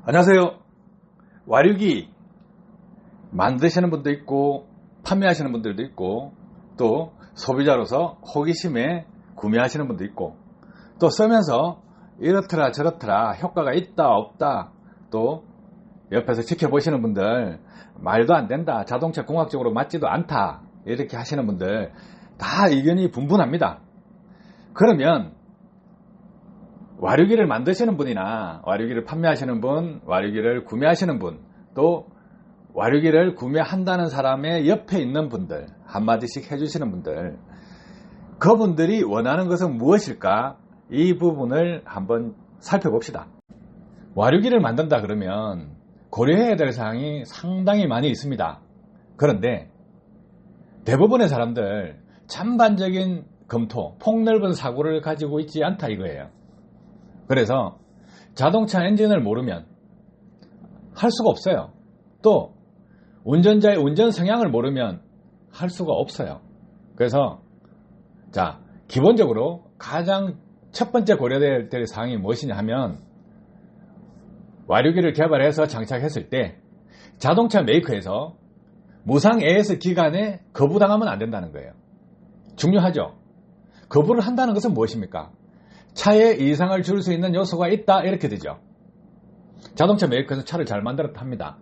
안녕하세요. 와류기 만드시는 분도 있고 판매하시는 분들도 있고 또 소비자로서 호기심에 구매하시는 분도 있고 또 쓰면서 이렇더라 저렇더라 효과가 있다 없다 또 옆에서 지켜보시는 분들 말도 안 된다 자동차 공학적으로 맞지도 않다 이렇게 하시는 분들 다 의견이 분분합니다. 그러면 와류기를 만드시는 분이나 와류기를 판매하시는 분, 와류기를 구매하시는 분, 또 와류기를 구매한다는 사람의 옆에 있는 분들, 한마디씩 해주시는 분들, 그분들이 원하는 것은 무엇일까? 이 부분을 한번 살펴봅시다. 와류기를 만든다 그러면 고려해야 될 사항이 상당히 많이 있습니다. 그런데 대부분의 사람들 전반적인 검토, 폭넓은 사고를 가지고 있지 않다 이거예요. 그래서 자동차 엔진을 모르면 할 수가 없어요. 또 운전자의 운전 성향을 모르면 할 수가 없어요. 그래서 자 기본적으로 가장 첫 번째 고려될 사항이 무엇이냐 하면 와류기를 개발해서 장착했을 때 자동차 메이커에서 무상 AS 기간에 거부당하면 안 된다는 거예요. 중요하죠. 거부를 한다는 것은 무엇입니까? 차에 이상을 줄 수 있는 요소가 있다 이렇게 되죠. 자동차 메이커에서 차를 잘 만들었다 합니다.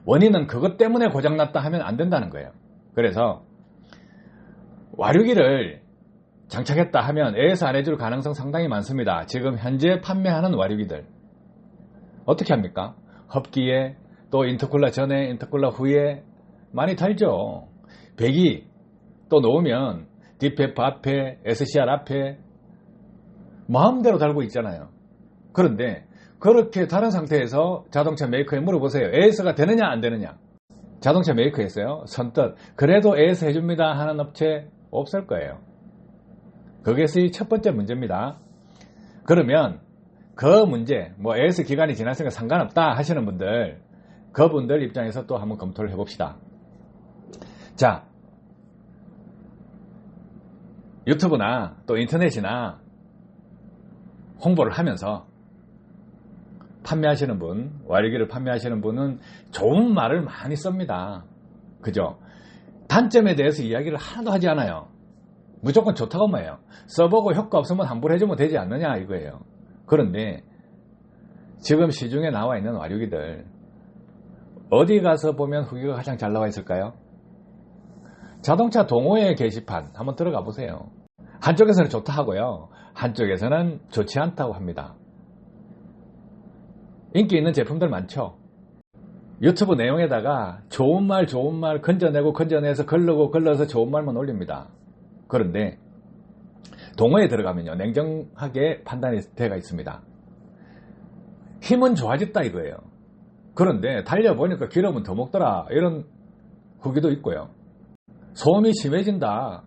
원인은 그것 때문에 고장났다 하면 안 된다는 거예요. 그래서 와류기를 장착했다 하면 AS 안 해줄 가능성 상당히 많습니다. 지금 현재 판매하는 와류기들 어떻게 합니까? 흡기에 또 인터쿨러 전에 인터쿨러 후에 많이 달죠. 배기 또 놓으면 DPF 앞에 SCR 앞에 마음대로 달고 있잖아요. 그런데 그렇게 다른 상태에서 자동차 메이커에 물어보세요. AS가 되느냐 안 되느냐. 자동차 메이커에서요 선뜻 그래도 AS 해줍니다 하는 업체 없을 거예요. 그것이 첫 번째 문제입니다. 그러면 그 문제 뭐 AS 기간이 지났으니까 상관없다 하시는 분들 그분들 입장에서 또 한번 검토를 해봅시다. 자 유튜브나 또 인터넷이나 홍보를 하면서 판매하시는 분, 와류기를 판매하시는 분은 좋은 말을 많이 씁니다. 그죠? 단점에 대해서 이야기를 하나도 하지 않아요. 무조건 좋다고만 해요. 써보고 효과 없으면 환불해주면 되지 않느냐 이거예요. 그런데 지금 시중에 나와 있는 와류기들 어디 가서 보면 후기가 가장 잘 나와 있을까요? 자동차 동호회 게시판 한번 들어가 보세요. 한쪽에서는 좋다 하고요. 한쪽에서는 좋지 않다고 합니다. 인기 있는 제품들 많죠. 유튜브 내용에다가 좋은 말 건져내서 걸러서 좋은 말만 올립니다. 그런데 동호회에 들어가면요 냉정하게 판단이 되어 있습니다. 힘은 좋아졌다 이거예요. 그런데 달려보니까 기름은 더 먹더라 이런 후기도 있고요. 소음이 심해진다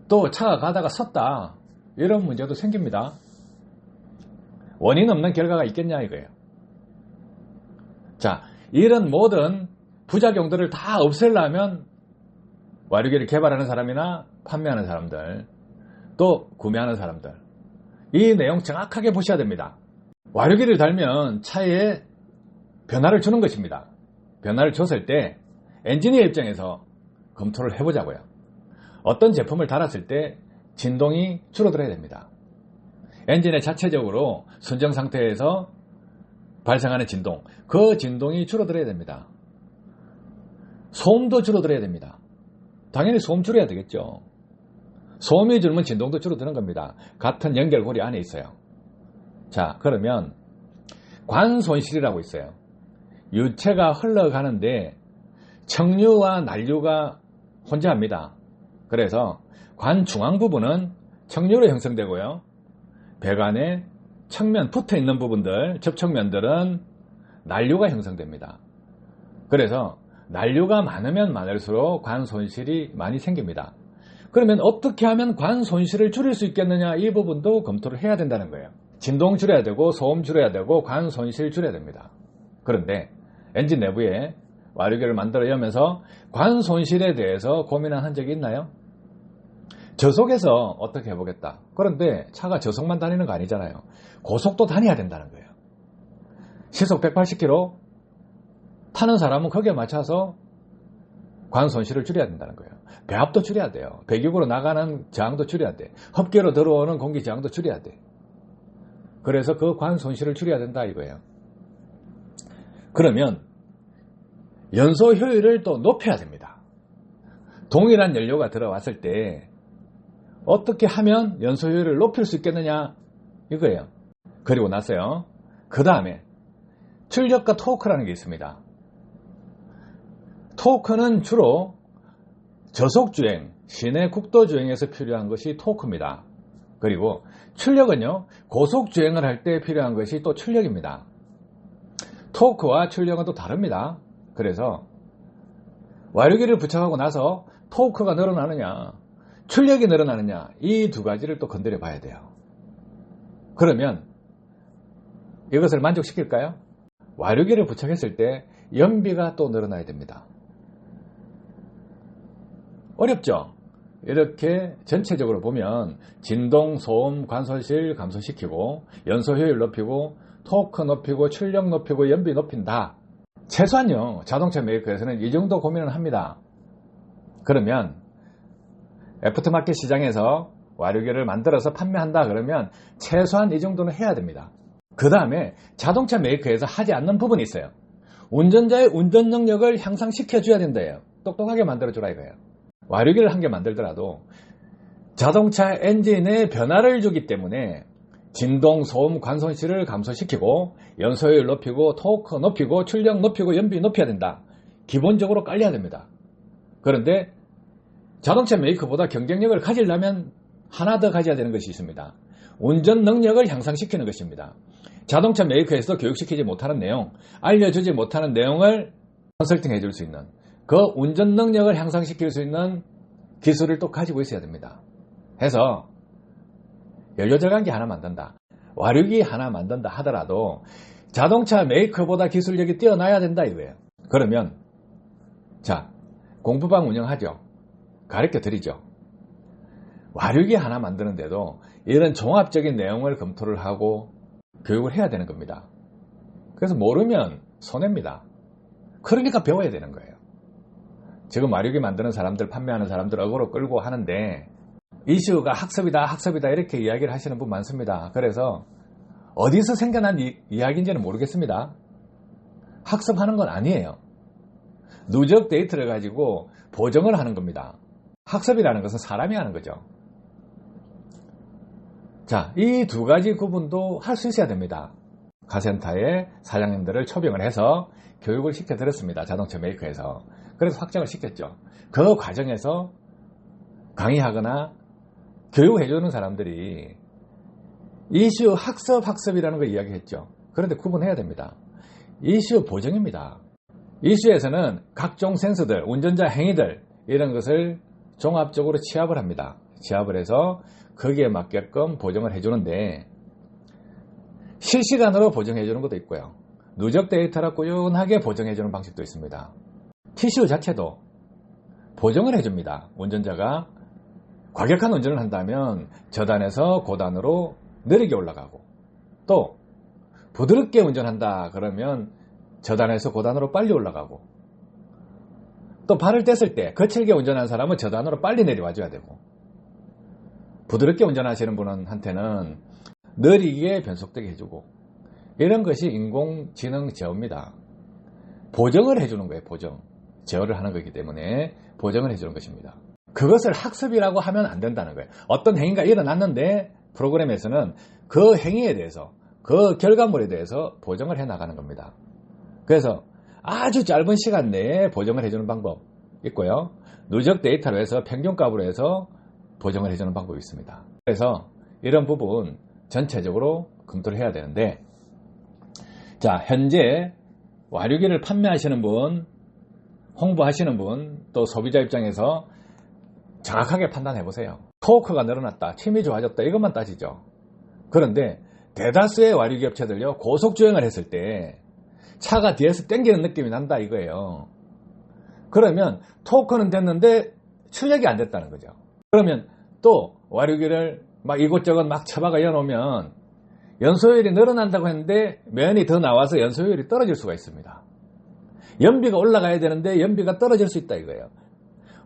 또 차가 가다가 섰다 이런 문제도 생깁니다. 원인 없는 결과가 있겠냐 이거예요. 자, 이런 모든 부작용들을 다 없애려면 와류기를 개발하는 사람이나 판매하는 사람들 또 구매하는 사람들 이 내용 정확하게 보셔야 됩니다. 와류기를 달면 차에 변화를 주는 것입니다. 변화를 줬을 때 엔지니어 입장에서 검토를 해보자고요. 어떤 제품을 달았을 때 진동이 줄어들어야 됩니다. 엔진의 자체적으로 순정 상태에서 발생하는 진동, 그 진동이 줄어들어야 됩니다. 소음도 줄어들어야 됩니다. 당연히 소음 줄여야 되겠죠. 소음이 줄면 진동도 줄어드는 겁니다. 같은 연결고리 안에 있어요. 자, 그러면 관손실이라고 있어요. 유체가 흘러가는데 청류와 난류가 혼재합니다. 그래서 관 중앙 부분은 청류로 형성되고요. 배관에 측면 붙어있는 부분들, 접촉면들은 난류가 형성됩니다. 그래서 난류가 많으면 많을수록 관 손실이 많이 생깁니다. 그러면 어떻게 하면 관 손실을 줄일 수 있겠느냐 이 부분도 검토를 해야 된다는 거예요. 진동 줄여야 되고 소음 줄여야 되고 관 손실 줄여야 됩니다. 그런데 엔진 내부에 와류기를 만들어 여면서 관 손실에 대해서 고민한 흔적이 있나요? 저속에서 어떻게 해보겠다. 그런데 차가 저속만 다니는 거 아니잖아요. 고속도 다녀야 된다는 거예요. 시속 180km 타는 사람은 거기에 맞춰서 관 손실을 줄여야 된다는 거예요. 배압도 줄여야 돼요. 배기구로 나가는 저항도 줄여야 돼. 흡기로 들어오는 공기 저항도 줄여야 돼. 그래서 그 관 손실을 줄여야 된다 이거예요. 그러면 연소 효율을 또 높여야 됩니다. 동일한 연료가 들어왔을 때 어떻게 하면 연소 효율을 높일 수 있겠느냐 이거예요. 그리고 나서요. 그 다음에 출력과 토크라는 게 있습니다. 토크는 주로 저속주행, 시내 국도주행에서 필요한 것이 토크입니다. 그리고 출력은요, 고속주행을 할 때 필요한 것이 또 출력입니다. 토크와 출력은 또 다릅니다. 그래서 와류기를 부착하고 나서 토크가 늘어나느냐, 출력이 늘어나느냐, 이 두 가지를 또 건드려 봐야 돼요. 그러면 이것을 만족시킬까요? 와류기를 부착했을 때 연비가 또 늘어나야 됩니다. 어렵죠? 이렇게 전체적으로 보면 진동, 소음, 관손실 감소시키고 연소 효율 높이고 토크 높이고 출력 높이고 연비 높인다. 최소한요. 자동차 메이커에서는 이 정도 고민을 합니다. 그러면 애프터마켓 시장에서 와류기를 만들어서 판매한다 그러면 최소한 이 정도는 해야 됩니다. 그 다음에 자동차 메이커에서 하지 않는 부분이 있어요. 운전자의 운전 능력을 향상시켜줘야 된다예요. 똑똑하게 만들어주라 이거예요. 와류기를 한 개 만들더라도 자동차 엔진에 변화를 주기 때문에 진동, 소음, 관손실을 감소시키고 연소율 높이고 토크 높이고 출력 높이고 연비 높여야 된다. 기본적으로 깔려야 됩니다. 그런데 자동차 메이커보다 경쟁력을 가지려면 하나 더 가져야 되는 것이 있습니다. 운전 능력을 향상시키는 것입니다. 자동차 메이커에서 교육시키지 못하는 내용, 알려주지 못하는 내용을 컨설팅 해줄 수 있는 그 운전 능력을 향상시킬 수 있는 기술을 또 가지고 있어야 됩니다. 해서 연료절감기 하나 만든다, 와류기 하나 만든다 하더라도 자동차 메이커보다 기술력이 뛰어나야 된다 이거예요. 그러면 자, 공부방 운영하죠. 가르쳐 드리죠. 와류기 하나 만드는데도 이런 종합적인 내용을 검토를 하고 교육을 해야 되는 겁니다. 그래서 모르면 손해입니다. 그러니까 배워야 되는 거예요. 지금 와류기 만드는 사람들, 판매하는 사람들 어그로 끌고 하는데 이슈가 학습이다 이렇게 이야기를 하시는 분 많습니다. 그래서 어디서 생겨난 이야기인지는 모르겠습니다. 학습하는 건 아니에요. 누적 데이터를 가지고 보정을 하는 겁니다. 학습이라는 것은 사람이 하는 거죠. 자, 이 두 가지 구분도 할 수 있어야 됩니다. 카센터에 사장님들을 초빙을 해서 교육을 시켜드렸습니다. 자동차 메이커에서. 그래서 확정을 시켰죠. 그 과정에서 강의하거나 교육해주는 사람들이 이슈 학습이라는 걸 이야기했죠. 그런데 구분해야 됩니다. 이슈 보정입니다. 이슈에서는 각종 센서들, 운전자 행위들 이런 것을 종합적으로 취합을 합니다. 취합을 해서 거기에 맞게끔 보정을 해주는데 실시간으로 보정해주는 것도 있고요. 누적 데이터라 꾸준하게 보정해주는 방식도 있습니다. TCU 자체도 보정을 해줍니다. 운전자가 과격한 운전을 한다면 저단에서 고단으로 느리게 올라가고 또 부드럽게 운전한다 그러면 저단에서 고단으로 빨리 올라가고 또 발을 뗐을 때 거칠게 운전하는 사람은 저단으로 빨리 내려와 줘야 되고 부드럽게 운전하시는 분한테는 느리게 변속되게 해주고 이런 것이 인공지능 제어입니다. 보정을 해주는 거예요. 보정. 제어를 하는 거기 때문에 보정을 해주는 것입니다. 그것을 학습이라고 하면 안 된다는 거예요. 어떤 행위가 일어났는데 프로그램에서는 그 행위에 대해서 그 결과물에 대해서 보정을 해나가는 겁니다. 그래서 아주 짧은 시간 내에 보정을 해주는 방법 있고요. 누적 데이터로 해서 평균값으로 해서 보정을 해주는 방법이 있습니다. 그래서 이런 부분 전체적으로 검토를 해야 되는데 자, 현재 와류기를 판매하시는 분, 홍보하시는 분, 또 소비자 입장에서 정확하게 판단해 보세요. 토크가 늘어났다, 힘이 좋아졌다 이것만 따지죠. 그런데 대다수의 와류기 업체들요, 고속주행을 했을 때 차가 뒤에서 당기는 느낌이 난다 이거예요. 그러면 토크는 됐는데 출력이 안 됐다는 거죠. 그러면 또 와류기를 막 이곳저곳 막 처박아 놓으면 연소효율이 늘어난다고 했는데 면이 더 나와서 연소효율이 떨어질 수가 있습니다. 연비가 올라가야 되는데 연비가 떨어질 수 있다 이거예요.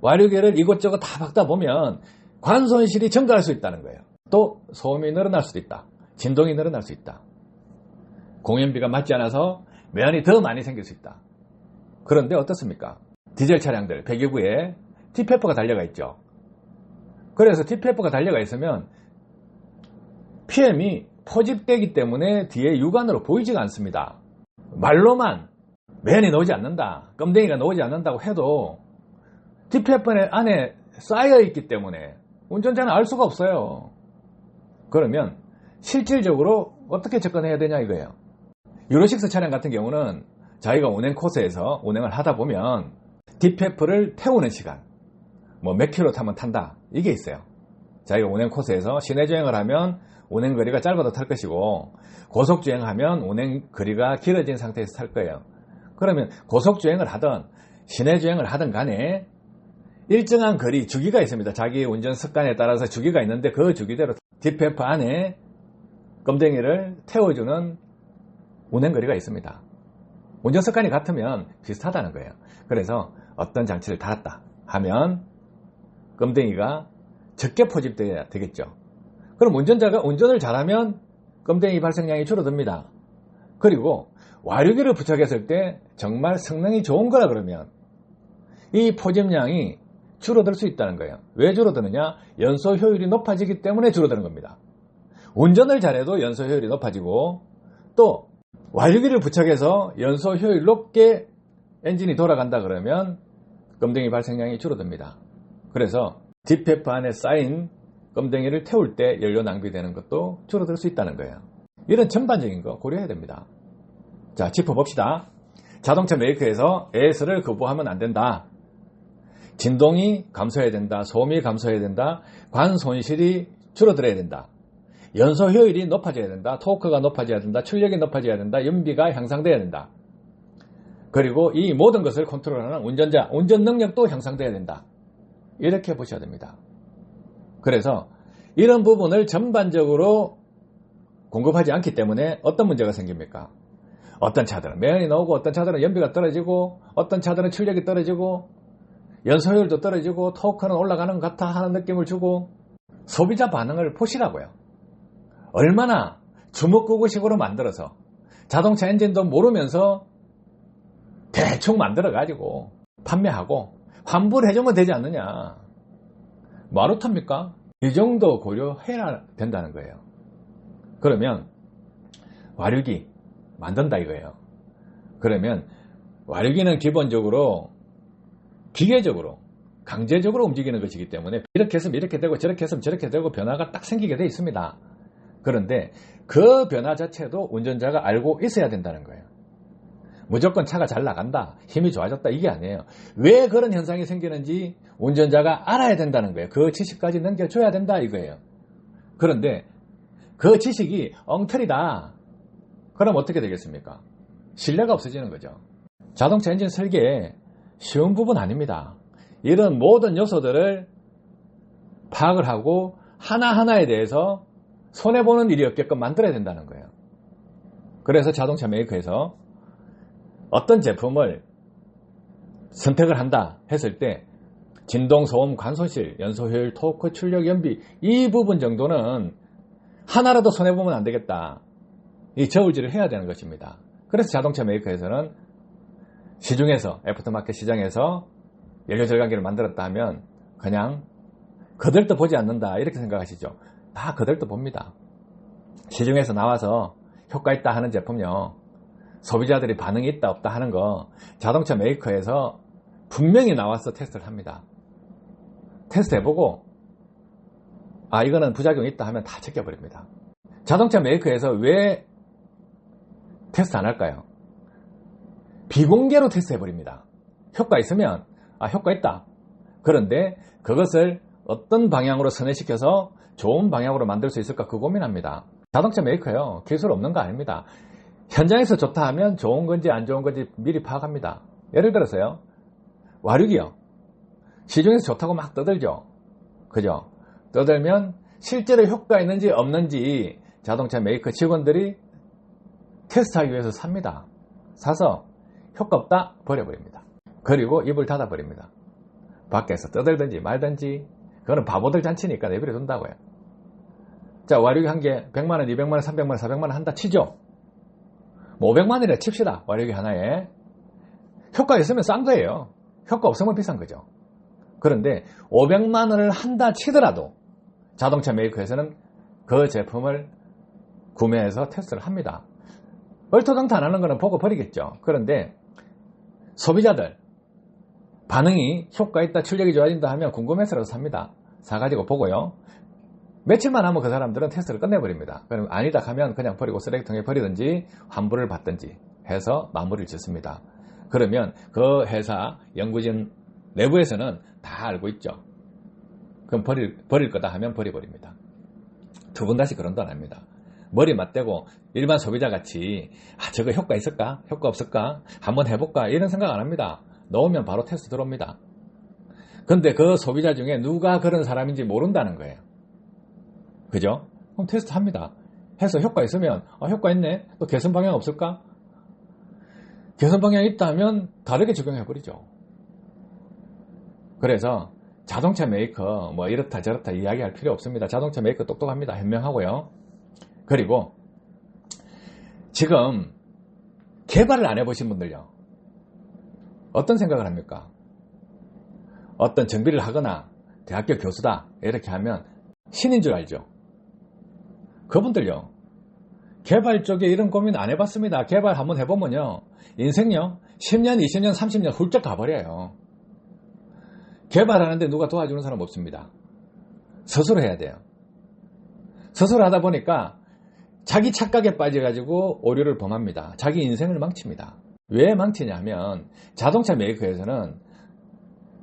와류계를 이곳저곳 다 박다 보면 관손실이 증가할 수 있다는 거예요. 또 소음이 늘어날 수도 있다. 진동이 늘어날 수 있다. 공연비가 맞지 않아서 면이 더 많이 생길 수 있다. 그런데 어떻습니까? 디젤 차량들 배기구에 TPF가 달려가 있죠. 그래서 TPF가 달려가 있으면 PM이 포집되기 때문에 뒤에 육안으로 보이지가 않습니다. 말로만 면이 나오지 않는다, 껌댕이가 나오지 않는다고 해도 TPF 안에 쌓여있기 때문에 운전자는 알 수가 없어요. 그러면 실질적으로 어떻게 접근해야 되냐 이거예요. 유로6 차량 같은 경우는 자기가 운행 코스에서 운행을 하다 보면 TPF를 태우는 시간, 뭐 몇 킬로 타면 탄다, 이게 있어요. 자기가 운행 코스에서 시내주행을 하면 운행거리가 짧아도 탈 것이고 고속주행하면 운행거리가 길어진 상태에서 탈 거예요. 그러면 고속주행을 하든 시내주행을 하든 간에 일정한 거리, 주기가 있습니다. 자기 운전 습관에 따라서 주기가 있는데 그 주기대로 TPF 안에 껌댕이를 태워주는 운행거리가 있습니다. 운전 습관이 같으면 비슷하다는 거예요. 그래서 어떤 장치를 달았다 하면 껌댕이가 적게 포집돼야 되겠죠. 그럼 운전자가 운전을 잘하면 껌댕이 발생량이 줄어듭니다. 그리고 와류기를 부착했을 때 정말 성능이 좋은 거라 그러면 이 포집량이 줄어들 수 있다는 거예요. 왜 줄어드느냐? 연소 효율이 높아지기 때문에 줄어드는 겁니다. 운전을 잘해도 연소 효율이 높아지고 또 와류기를 부착해서 연소 효율 높게 엔진이 돌아간다 그러면 껌댕이 발생량이 줄어듭니다. 그래서 TPF 안에 쌓인 껌댕이를 태울 때 연료 낭비되는 것도 줄어들 수 있다는 거예요. 이런 전반적인 거 고려해야 됩니다. 자, 짚어봅시다. 자동차 메이커에서 AS를 거부하면 안 된다. 진동이 감소해야 된다. 소음이 감소해야 된다. 관 손실이 줄어들어야 된다. 연소 효율이 높아져야 된다. 토크가 높아져야 된다. 출력이 높아져야 된다. 연비가 향상돼야 된다. 그리고 이 모든 것을 컨트롤하는 운전자, 운전 능력도 향상돼야 된다. 이렇게 보셔야 됩니다. 그래서 이런 부분을 전반적으로 공급하지 않기 때문에 어떤 문제가 생깁니까? 어떤 차들은 매연이 나오고 어떤 차들은 연비가 떨어지고 어떤 차들은 출력이 떨어지고 연소율도 떨어지고 토크는 올라가는 것 같아 하는 느낌을 주고 소비자 반응을 보시라고요. 얼마나 주먹구구식으로 만들어서 자동차 엔진도 모르면서 대충 만들어가지고 판매하고 환불해주면 되지 않느냐. 뭐하러 탑니까? 이 정도 고려해야 된다는 거예요. 그러면 와류기 만든다 이거예요. 그러면 와류기는 기본적으로 기계적으로 강제적으로 움직이는 것이기 때문에 이렇게 했으면 이렇게 되고 저렇게 했으면 저렇게 되고 변화가 딱 생기게 돼 있습니다. 그런데 그 변화 자체도 운전자가 알고 있어야 된다는 거예요. 무조건 차가 잘 나간다, 힘이 좋아졌다 이게 아니에요. 왜 그런 현상이 생기는지 운전자가 알아야 된다는 거예요. 그 지식까지 넘겨줘야 된다 이거예요. 그런데 그 지식이 엉터리다. 그럼 어떻게 되겠습니까? 신뢰가 없어지는 거죠. 자동차 엔진 설계에 쉬운 부분 아닙니다. 이런 모든 요소들을 파악을 하고 하나하나에 대해서 손해보는 일이 없게끔 만들어야 된다는 거예요. 그래서 자동차 메이커에서 어떤 제품을 선택을 한다 했을 때 진동, 소음, 관손실, 연소효율, 토크, 출력, 연비 이 부분 정도는 하나라도 손해보면 안 되겠다. 이 저울질을 해야 되는 것입니다. 그래서 자동차 메이커에서는 시중에서 애프터마켓 시장에서 연료절감기를 만들었다 하면 그냥 거들떠 보지 않는다 이렇게 생각하시죠. 다 거들떠 봅니다. 시중에서 나와서 효과 있다 하는 제품요, 소비자들이 반응이 있다 없다 하는 거 자동차 메이커에서 분명히 나와서 테스트를 합니다. 테스트 해보고 아 이거는 부작용이 있다 하면 다 제껴버립니다. 자동차 메이커에서 왜 테스트 안 할까요? 비공개로 테스트 해버립니다. 효과 있으면 아 효과 있다. 그런데 그것을 어떤 방향으로 선회시켜서 좋은 방향으로 만들 수 있을까 그 고민합니다. 자동차 메이커요 기술 없는 거 아닙니다. 현장에서 좋다 하면 좋은 건지 안 좋은 건지 미리 파악합니다. 예를 들어서요, 와류기요, 시중에서 좋다고 막 떠들죠. 그죠? 떠들면 실제로 효과 있는지 없는지 자동차 메이커 직원들이 테스트하기 위해서 삽니다. 사서 효과 없다 버려버립니다. 그리고 입을 닫아버립니다. 밖에서 떠들든지 말든지 그거는 바보들 잔치니까 내버려 둔다고요. 자, 와류기 한 개 100만원, 200만원, 300만원, 400만원 한다 치죠. 뭐 500만원이라 칩시다. 와류기 하나에. 효과 있으면 싼 거예요. 효과 없으면 비싼 거죠. 그런데 500만원을 한다 치더라도 자동차 메이커에서는 그 제품을 구매해서 테스트를 합니다. 얼토당토 안 하는 거는 보고 버리겠죠. 그런데 소비자들 반응이 효과 있다, 출력이 좋아진다 하면 궁금해서라도 삽니다. 사가지고 보고요. 며칠만 하면 그 사람들은 테스트를 끝내버립니다. 그럼 아니다 하면 그냥 버리고 쓰레기통에 버리든지 환불을 받든지 해서 마무리를 짓습니다. 그러면 그 회사 연구진 내부에서는 다 알고 있죠. 그럼 버릴 거다 하면 버려버립니다. 두 번 다시 그런 돈 안 합니다. 머리 맞대고 일반 소비자같이 저거 효과 있을까? 효과 없을까? 한번 해볼까? 이런 생각 안 합니다. 넣으면 바로 테스트 들어옵니다. 근데 그 소비자 중에 누가 그런 사람인지 모른다는 거예요. 그죠? 그럼 테스트 합니다. 해서 효과 있으면 효과 있네? 또 개선 방향 없을까? 개선 방향이 있다면 다르게 적용해버리죠. 그래서 자동차 메이커 뭐 이렇다 저렇다 이야기할 필요 없습니다. 자동차 메이커 똑똑합니다. 현명하고요. 그리고 지금 개발을 안 해보신 분들요. 어떤 생각을 합니까? 어떤 정비를 하거나 대학교 교수다 이렇게 하면 신인 줄 알죠. 그분들요. 개발 쪽에 이런 고민 안 해봤습니다. 개발 한번 해보면요. 인생요. 10년, 20년, 30년 훌쩍 가버려요. 개발하는데 누가 도와주는 사람 없습니다. 스스로 해야 돼요. 스스로 하다 보니까 자기 착각에 빠져가지고 오류를 범합니다. 자기 인생을 망칩니다. 왜 망치냐 하면 자동차 메이커에서는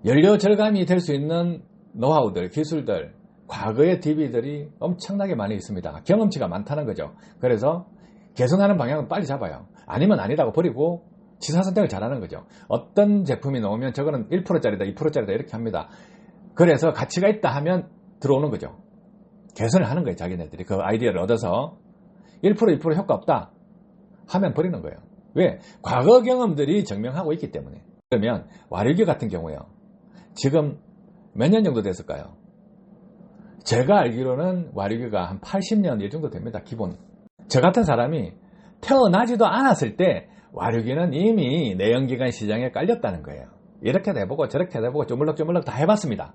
연료 절감이 될 수 있는 노하우들, 기술들, 과거의 DB들이 엄청나게 많이 있습니다. 경험치가 많다는 거죠. 그래서 개선하는 방향은 빨리 잡아요. 아니면 아니라고 버리고 지사 선택을 잘하는 거죠. 어떤 제품이 나오면 저거는 1%짜리다, 2%짜리다 이렇게 합니다. 그래서 가치가 있다 하면 들어오는 거죠. 개선을 하는 거예요. 자기네들이 그 아이디어를 얻어서 1%, 2% 효과 없다 하면 버리는 거예요. 왜? 과거 경험들이 증명하고 있기 때문에. 그러면 와류기 같은 경우요. 지금 몇 년 정도 됐을까요? 제가 알기로는 와류기가 한 80년 이 정도 됩니다. 기본. 저 같은 사람이 태어나지도 않았을 때 와류기는 이미 내연기관 시장에 깔렸다는 거예요. 이렇게 해보고 저렇게 해보고 쪼물럭쪼물럭 다 해봤습니다.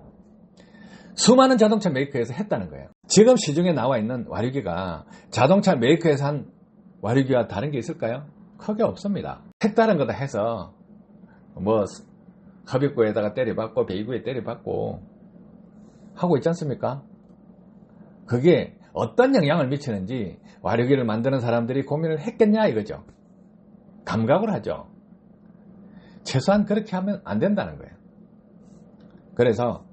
수많은 자동차 메이커에서 했다는 거예요. 지금 시중에 나와 있는 와류기가 자동차 메이커에서 한 와류기와 다른 게 있을까요? 크게 없습니다. 색다른 거다 해서 뭐 흡입구에다가 때려박고 배기구에 때려박고 하고 있지 않습니까? 그게 어떤 영향을 미치는지 와류기를 만드는 사람들이 고민을 했겠냐 이거죠. 감각을 하죠. 최소한 그렇게 하면 안 된다는 거예요. 그래서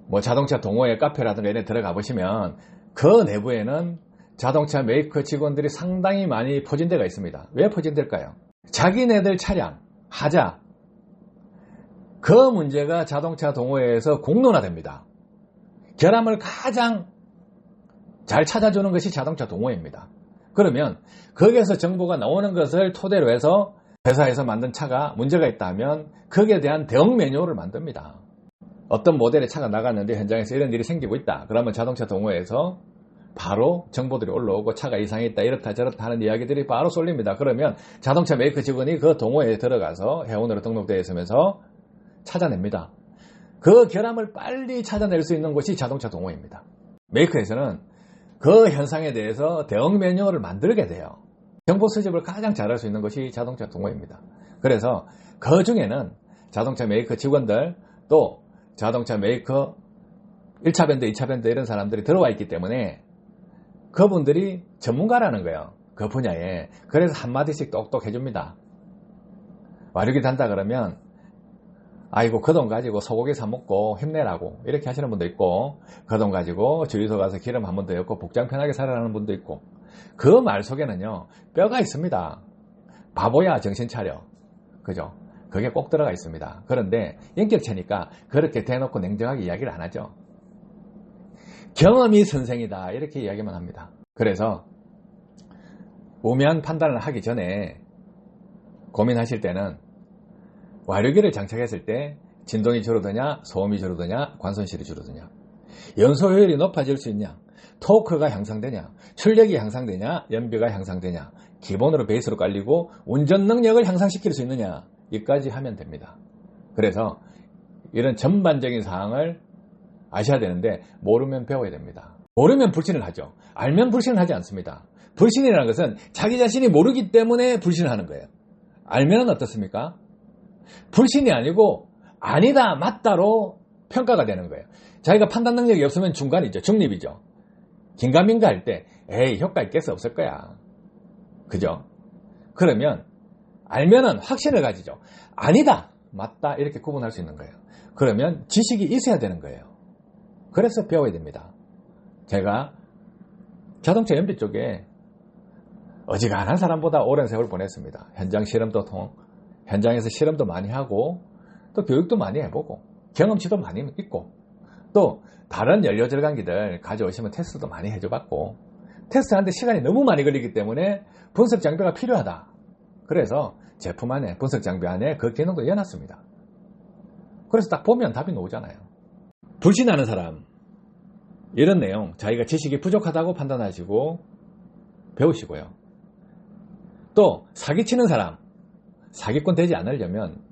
뭐 자동차 동호회 카페라든가 이런 데 들어가 보시면 그 내부에는 자동차 메이커 직원들이 상당히 많이 포진되어 있습니다. 왜 포진될까요? 자기네들 차량, 하자 그 문제가 자동차 동호회에서 공론화됩니다. 결함을 가장 잘 찾아주는 것이 자동차 동호회입니다. 그러면 거기에서 정보가 나오는 것을 토대로 해서 회사에서 만든 차가 문제가 있다면 거기에 대한 대응 매뉴얼을 만듭니다. 어떤 모델의 차가 나갔는데 현장에서 이런 일이 생기고 있다. 그러면 자동차 동호회에서 바로 정보들이 올라오고 차가 이상이 있다 이렇다 저렇다 하는 이야기들이 바로 쏠립니다. 그러면 자동차 메이커 직원이 그 동호회에 들어가서 회원으로 등록되어 있으면서 찾아냅니다. 그 결함을 빨리 찾아낼 수 있는 곳이 자동차 동호회입니다. 메이커에서는 그 현상에 대해서 대응 매뉴얼을 만들게 돼요. 정보 수집을 가장 잘할 수 있는 것이 자동차 동호회입니다. 그래서 그 중에는 자동차 메이커 직원들 또 자동차 메이커 1차 밴드, 2차 밴드 이런 사람들이 들어와 있기 때문에 그분들이 전문가라는 거예요. 그 분야에. 그래서 한마디씩 똑똑 해줍니다. 와류기 단다 그러면 아이고 그 돈 가지고 소고기 사 먹고 힘내라고 이렇게 하시는 분도 있고 그 돈 가지고 주유소 가서 기름 한 번 더 넣고 복장 편하게 살아라는 분도 있고 그 말 속에는요 뼈가 있습니다. 바보야 정신 차려. 그죠? 그게 꼭 들어가 있습니다. 그런데 인격체니까 그렇게 대놓고 냉정하게 이야기를 안 하죠. 경험이 선생이다 이렇게 이야기만 합니다. 그래서 우면 판단을 하기 전에 고민하실 때는 와류기를 장착했을 때 진동이 줄어드냐, 소음이 줄어드냐, 관손실이 줄어드냐, 연소 효율이 높아질 수 있냐, 토크가 향상되냐, 출력이 향상되냐, 연비가 향상되냐, 기본으로 베이스로 깔리고 운전 능력을 향상시킬 수 있느냐, 이까지 하면 됩니다. 그래서 이런 전반적인 사항을 아셔야 되는데 모르면 배워야 됩니다. 모르면 불신을 하죠. 알면 불신을 하지 않습니다. 불신이라는 것은 자기 자신이 모르기 때문에 불신을 하는 거예요. 알면은 어떻습니까? 불신이 아니고 아니다, 맞다로 평가가 되는 거예요. 자기가 판단 능력이 없으면 중간이죠. 중립이죠. 긴가민가 할 때 에이, 효과 있겠어? 없을 거야. 그죠? 그러면 알면은 확신을 가지죠. 아니다, 맞다, 이렇게 구분할 수 있는 거예요. 그러면 지식이 있어야 되는 거예요. 그래서 배워야 됩니다. 제가 자동차 연비 쪽에 어지간한 사람보다 오랜 세월 보냈습니다. 현장에서 실험도 많이 하고 또 교육도 많이 해보고 경험치도 많이 있고 또 다른 연료 절감기들 가져오시면 테스트도 많이 해줘봤고 테스트하는데 시간이 너무 많이 걸리기 때문에 분석 장비가 필요하다. 그래서 제품 안에 분석 장비 안에 그 기능도 넣어놨습니다. 그래서 딱 보면 답이 나오잖아요. 불신하는 사람, 이런 내용 자기가 지식이 부족하다고 판단하시고 배우시고요. 또 사기치는 사람, 사기꾼 되지 않으려면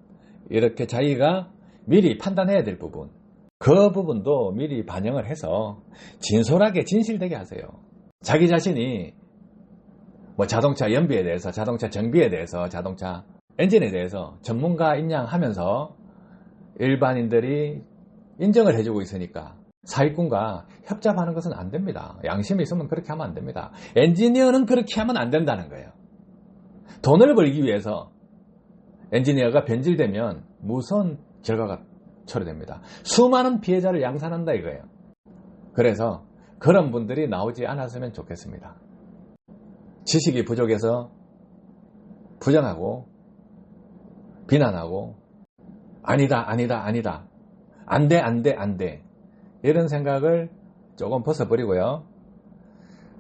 이렇게 자기가 미리 판단해야 될 부분, 그 부분도 미리 반영을 해서 진솔하게 진실되게 하세요. 자기 자신이 뭐 자동차 연비에 대해서, 자동차 정비에 대해서, 자동차 엔진에 대해서 전문가인 양 하면서 일반인들이 인정을 해주고 있으니까 사기꾼과 협잡하는 것은 안 됩니다. 양심이 있으면 그렇게 하면 안 됩니다. 엔지니어는 그렇게 하면 안 된다는 거예요. 돈을 벌기 위해서 엔지니어가 변질되면 무서운 결과가 초래됩니다. 수많은 피해자를 양산한다 이거예요. 그래서 그런 분들이 나오지 않았으면 좋겠습니다. 지식이 부족해서 부정하고 비난하고 아니다, 아니다, 아니다, 안 돼, 안 돼, 안 돼, 이런 생각을 조금 벗어버리고요.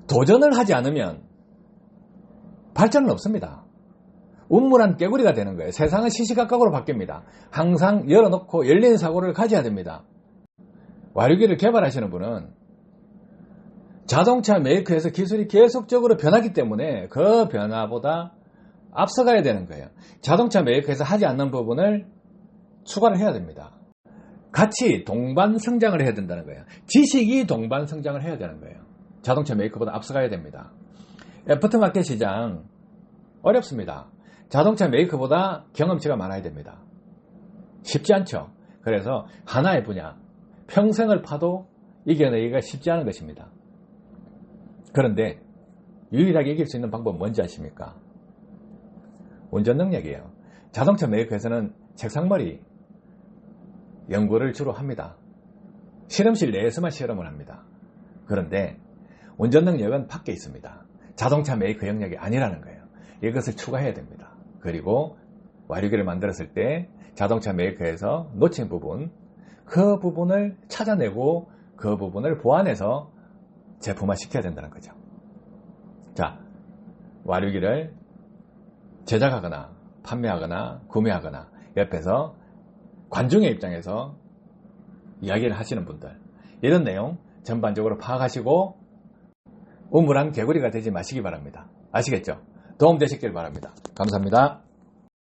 도전을 하지 않으면 발전은 없습니다. 운물한 깨구리가 되는 거예요. 세상은 시시각각으로 바뀝니다. 항상 열어놓고 열린 사고를 가져야 됩니다. 와류기를 개발하시는 분은 자동차 메이커에서 기술이 계속적으로 변하기 때문에 그 변화보다 앞서가야 되는 거예요. 자동차 메이커에서 하지 않는 부분을 추가를 해야 됩니다. 같이 동반 성장을 해야 된다는 거예요. 지식이 동반 성장을 해야 되는 거예요. 자동차 메이커보다 앞서가야 됩니다. 애프터마켓 시장 어렵습니다. 자동차 메이커보다 경험치가 많아야 됩니다. 쉽지 않죠. 그래서 하나의 분야, 평생을 파도 이겨내기가 쉽지 않은 것입니다. 그런데 유일하게 이길 수 있는 방법은 뭔지 아십니까? 운전 능력이에요. 자동차 메이커에서는 책상머리 연구를 주로 합니다. 실험실 내에서만 실험을 합니다. 그런데 운전 능력은 밖에 있습니다. 자동차 메이커 영역이 아니라는 거예요. 이것을 추가해야 됩니다. 그리고 와류기를 만들었을 때 자동차 메이커에서 놓친 부분, 그 부분을 찾아내고 그 부분을 보완해서 제품화 시켜야 된다는 거죠. 자, 와류기를 제작하거나 판매하거나 구매하거나 옆에서 관중의 입장에서 이야기를 하시는 분들, 이런 내용 전반적으로 파악하시고 우물한 개구리가 되지 마시기 바랍니다. 아시겠죠? 도움되셨길 바랍니다. 감사합니다.